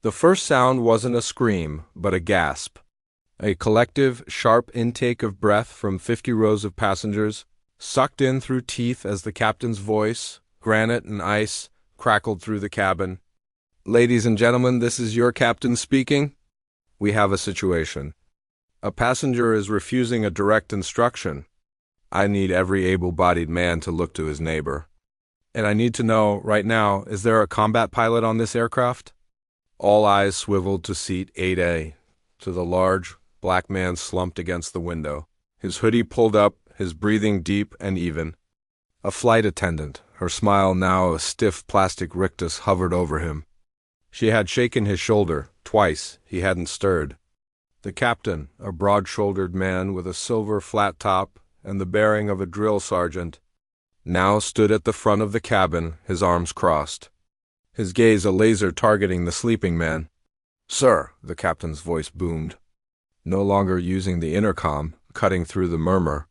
The first sound wasn't a scream, but a gasp. A collective, sharp intake of breath from 50 rows of passengers, sucked in through teeth as the captain's voice, granite and ice, crackled through the cabin. "Ladies and gentlemen, this is your captain speaking. We have a situation. A passenger is refusing a direct instruction. I need every able-bodied man to look to his neighbor. And I need to know, right now, is there a combat pilot on this aircraft?" All eyes swiveled to seat 8A, to the large, black man slumped against the window, his hoodie pulled up, his breathing deep and even. A flight attendant, her smile now a stiff plastic rictus, hovered over him. She had shaken his shoulder, twice, he hadn't stirred. The captain, a broad-shouldered man with a silver flat top and the bearing of a drill sergeant, now stood at the front of the cabin, his arms crossed, his gaze a laser targeting the sleeping man. "Sir," the captain's voice boomed, no longer using the intercom, cutting through the murmur.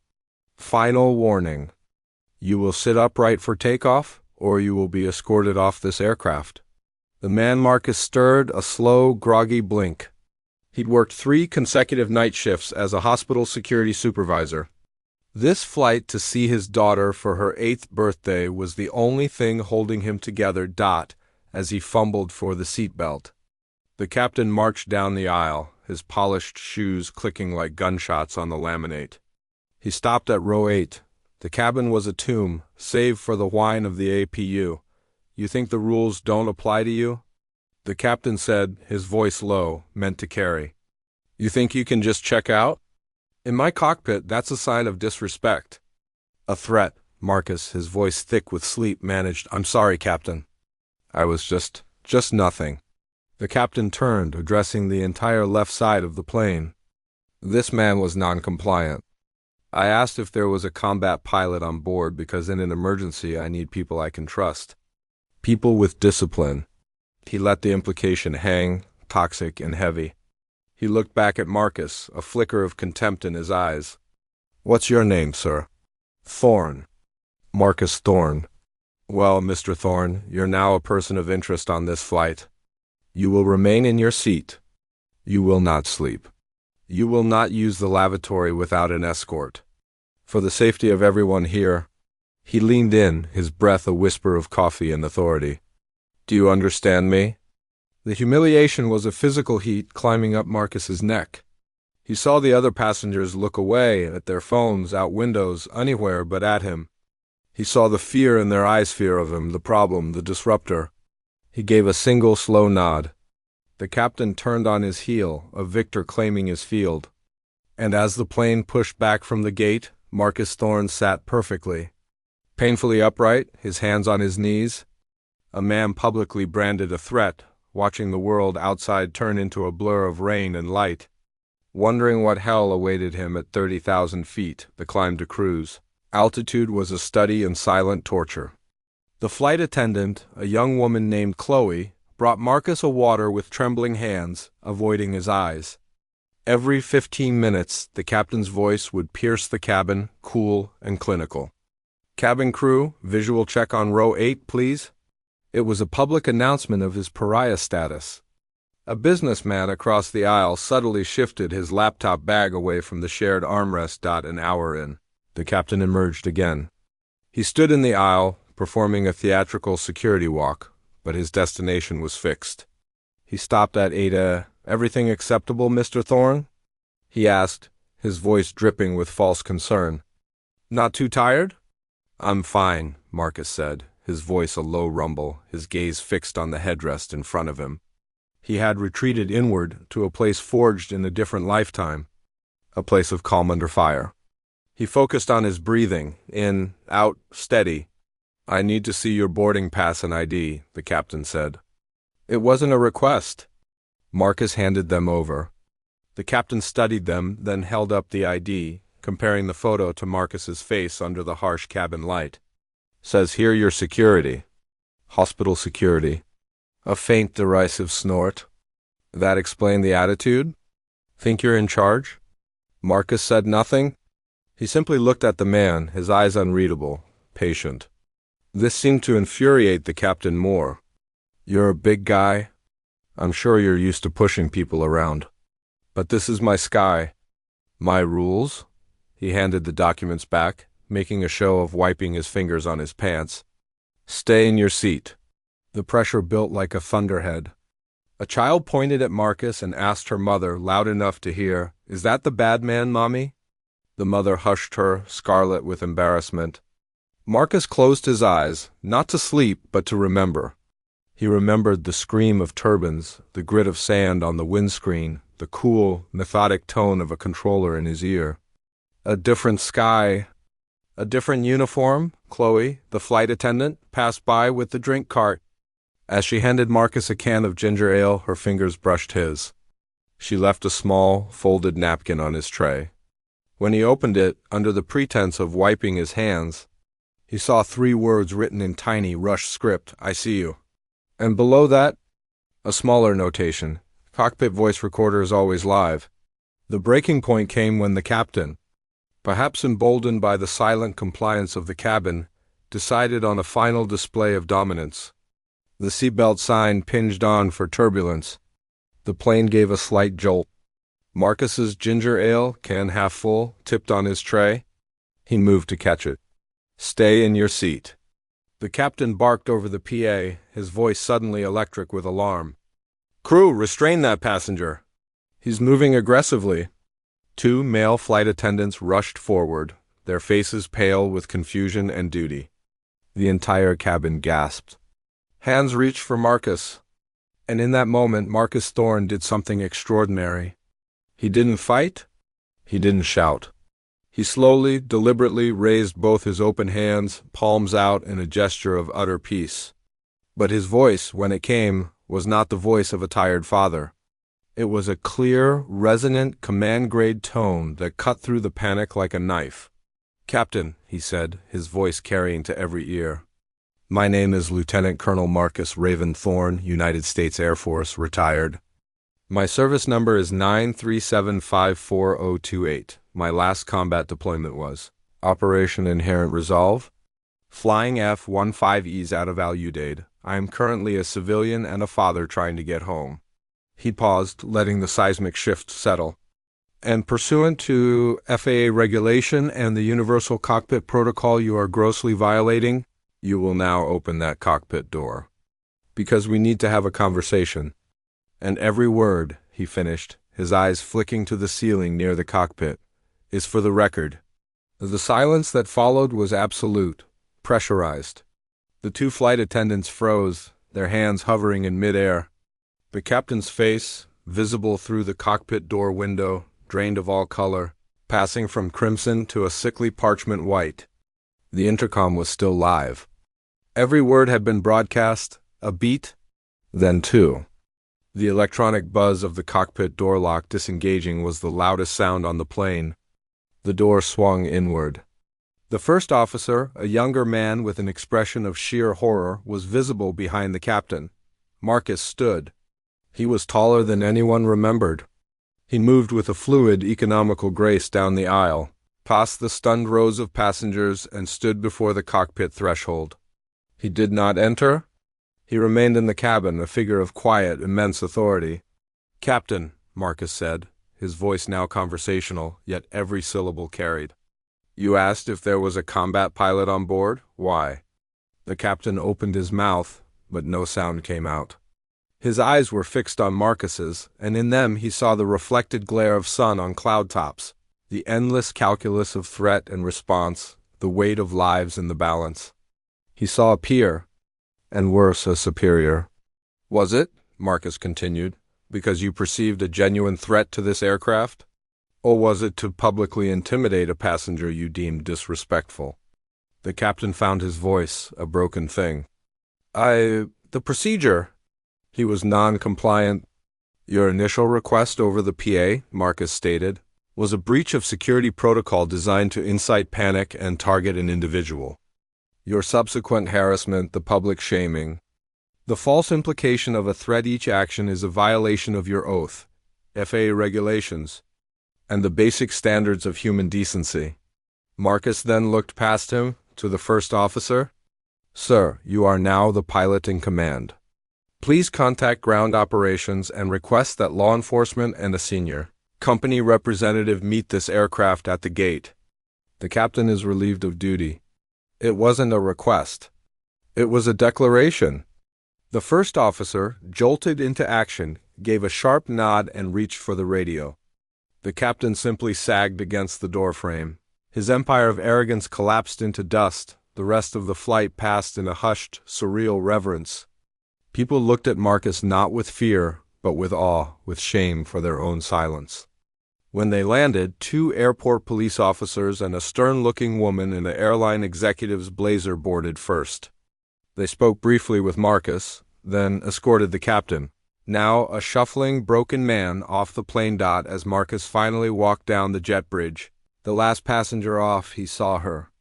"Final warning. You will sit upright for takeoff, or you will be escorted off this aircraft." The man Marcus stirred a slow, groggy blink. He'd worked 3 consecutive night shifts as a hospital security supervisor. This flight to see his daughter for her 8th birthday was the only thing holding him together. As he fumbled for the seatbelt. The captain marched down the aisle, his polished shoes clicking like gunshots on the laminate. He stopped at row 8. The cabin was a tomb, save for the whine of the APU. "You think the rules don't apply to you?" The captain said, his voice low, meant to carry. "You think you can just check out? In my cockpit, that's a sign of disrespect." "A threat," Marcus, his voice thick with sleep, managed. "I'm sorry, Captain. I was just nothing." The captain turned, addressing the entire left side of the plane. This man was non-compliant. "I asked if there was a combat pilot on board because in an emergency I need people I can trust. People with discipline." He let the implication hang, toxic and heavy. He looked back at Marcus, a flicker of contempt in his eyes. "What's your name, sir?" "Thorne." "Marcus Thorne. Well, Mr. Thorne, you're now a person of interest on this flight. You will remain in your seat. You will not sleep. You will not use the lavatory without an escort. For the safety of everyone here." He leaned in, his breath a whisper of coffee and authority. "Do you understand me?" The humiliation was a physical heat climbing up Marcus's neck. He saw the other passengers look away, at their phones, out windows, anywhere but at him. He saw the fear in their eyes, fear of him, the problem, the disruptor. He gave a single slow nod. The captain turned on his heel, a victor claiming his field. And as the plane pushed back from the gate, Marcus Thorne sat perfectly. Painfully upright, his hands on his knees. A man publicly branded a threat, watching the world outside turn into a blur of rain and light. Wondering what hell awaited him at 30,000 feet, the climb to cruise. Altitude was a study in silent torture. The flight attendant, a young woman named Chloe, brought Marcus a water with trembling hands, avoiding his eyes. Every 15 minutes, the captain's voice would pierce the cabin, cool and clinical. "Cabin crew, visual check on row 8, please." It was a public announcement of his pariah status. A businessman across the aisle subtly shifted his laptop bag away from the shared armrest. An hour in. The captain emerged again. He stood in the aisle, performing a theatrical security walk, but his destination was fixed. He stopped at Ada. "Everything acceptable, Mr. Thorne?" he asked, his voice dripping with false concern. "Not too tired?" "I'm fine," Marcus said, his voice a low rumble, his gaze fixed on the headrest in front of him. He had retreated inward to a place forged in a different lifetime, a place of calm under fire. He focused on his breathing, in, out, steady. "I need to see your boarding pass and ID," the captain said. It wasn't a request. Marcus handed them over. The captain studied them, then held up the ID, comparing the photo to Marcus's face under the harsh cabin light. "Says here your security." "Hospital security." A faint derisive snort. That explained the attitude? "Think you're in charge?" Marcus said nothing. He simply looked at the man, his eyes unreadable, patient. This seemed to infuriate the captain more. "You're a big guy?" I'm sure you're used to pushing people around. But this is my sky. My rules? He handed the documents back, making a show of wiping his fingers on his pants. Stay in your seat. The pressure built like a thunderhead. A child pointed at Marcus and asked her mother, loud enough to hear, "Is that the bad man, Mommy?" The mother hushed her, scarlet with embarrassment. Marcus closed his eyes, not to sleep, but to remember. He remembered the scream of turbines, the grit of sand on the windscreen, the cool, methodic tone of a controller in his ear. A different sky. A different uniform. Chloe, the flight attendant, passed by with the drink cart. As she handed Marcus a can of ginger ale, her fingers brushed his. She left a small, folded napkin on his tray. When he opened it, under the pretense of wiping his hands, he saw 3 words written in tiny, rushed script, "I see you." And below that, a smaller notation, "Cockpit voice recorder is always live." The breaking point came when the captain, perhaps emboldened by the silent compliance of the cabin, decided on a final display of dominance. The seatbelt sign pinged on for turbulence. The plane gave a slight jolt. Marcus's ginger ale, can half full, tipped on his tray. He moved to catch it. "Stay in your seat." The captain barked over the PA, his voice suddenly electric with alarm. "Crew, restrain that passenger. He's moving aggressively." 2 male flight attendants rushed forward, their faces pale with confusion and duty. The entire cabin gasped. Hands reached for Marcus, and in that moment Marcus Thorne did something extraordinary. He didn't fight. He didn't shout. He slowly, deliberately raised both his open hands, palms out in a gesture of utter peace. But his voice, when it came, was not the voice of a tired father. It was a clear, resonant, command-grade tone that cut through the panic like a knife. "Captain," he said, his voice carrying to every ear. "My name is Lieutenant Colonel Marcus Raven Thorne, United States Air Force, retired. My service number is 9375428. My last combat deployment was Operation Inherent Resolve, flying F-15Es out of Al-Udeid. I am currently a civilian and a father trying to get home." He paused, letting the seismic shift settle. "And pursuant to FAA regulation and the Universal Cockpit Protocol you are grossly violating, you will now open that cockpit door. Because we need to have a conversation. And every word," he finished, his eyes flicking to the ceiling near the cockpit, "is for the record." The silence that followed was absolute, pressurized. The 2 flight attendants froze, their hands hovering in midair. The captain's face, visible through the cockpit door window, drained of all color, passing from crimson to a sickly parchment white. The intercom was still live. Every word had been broadcast, a beat, then 2. The electronic buzz of the cockpit door lock disengaging was the loudest sound on the plane. The door swung inward. The first officer, a younger man with an expression of sheer horror, was visible behind the captain. Marcus stood. He was taller than anyone remembered. He moved with a fluid, economical grace down the aisle, past the stunned rows of passengers, and stood before the cockpit threshold. He did not enter. He remained in the cabin, a figure of quiet, immense authority. "Captain," Marcus said, his voice now conversational, yet every syllable carried. "You asked if there was a combat pilot on board? Why?" The captain opened his mouth, but no sound came out. His eyes were fixed on Marcus's, and in them he saw the reflected glare of sun on cloud tops, the endless calculus of threat and response, the weight of lives in the balance. He saw a peer, and worse, a superior. "Was it," Marcus continued, "because you perceived a genuine threat to this aircraft? Or was it to publicly intimidate a passenger you deemed disrespectful?" The captain found his voice a broken thing. The procedure." He was non-compliant. "Your initial request over the PA," Marcus stated, "was a breach of security protocol designed to incite panic and target an individual. Your subsequent harassment, the public shaming, the false implication of a threat each action is a violation of your oath, FAA regulations, and the basic standards of human decency." Marcus then looked past him to the first officer. "Sir, you are now the pilot in command. Please contact ground operations and request that law enforcement and a senior company representative meet this aircraft at the gate. The captain is relieved of duty. It wasn't a request. It was a declaration. The first officer, jolted into action, gave a sharp nod and reached for the radio. The captain simply sagged against the doorframe. His empire of arrogance collapsed into dust. The rest of the flight passed in a hushed, surreal reverence. People looked at Marcus not with fear, but with awe, with shame for their own silence. When they landed, 2 airport police officers and a stern-looking woman in the airline executive's blazer boarded first. They spoke briefly with Marcus, then escorted the captain, now a shuffling, broken man, off the plane dot as Marcus finally walked down the jet bridge. The last passenger off, he saw her.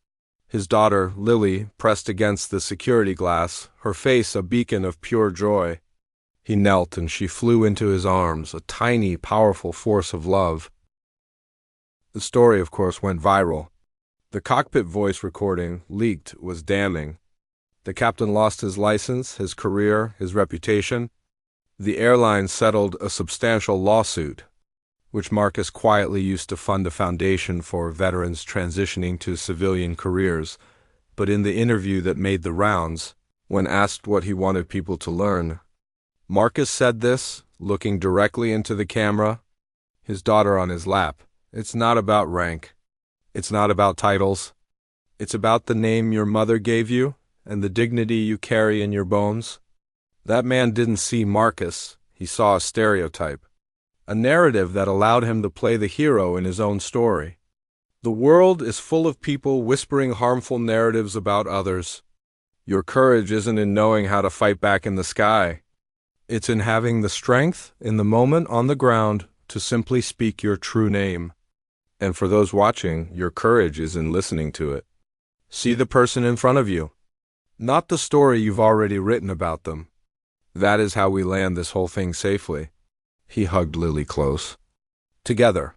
His daughter, Lily, pressed against the security glass, her face a beacon of pure joy. He knelt and she flew into his arms, a tiny, powerful force of love. The story, of course, went viral. The cockpit voice recording, leaked, was damning. The captain lost his license, his career, his reputation. The airline settled a substantial lawsuit, which Marcus quietly used to fund a foundation for veterans transitioning to civilian careers. But in the interview that made the rounds, when asked what he wanted people to learn, Marcus said this, looking directly into the camera, his daughter on his lap. It's not about rank. It's not about titles. It's about the name your mother gave you and the dignity you carry in your bones. That man didn't see Marcus. He saw a stereotype, a narrative that allowed him to play the hero in his own story. The world is full of people whispering harmful narratives about others. Your courage isn't in knowing how to fight back in the sky. It's in having the strength in the moment on the ground to simply speak your true name. And for those watching, your courage is in listening to it. See the person in front of you, not the story you've already written about them. That is how we land this whole thing safely. He hugged Lily close. Together.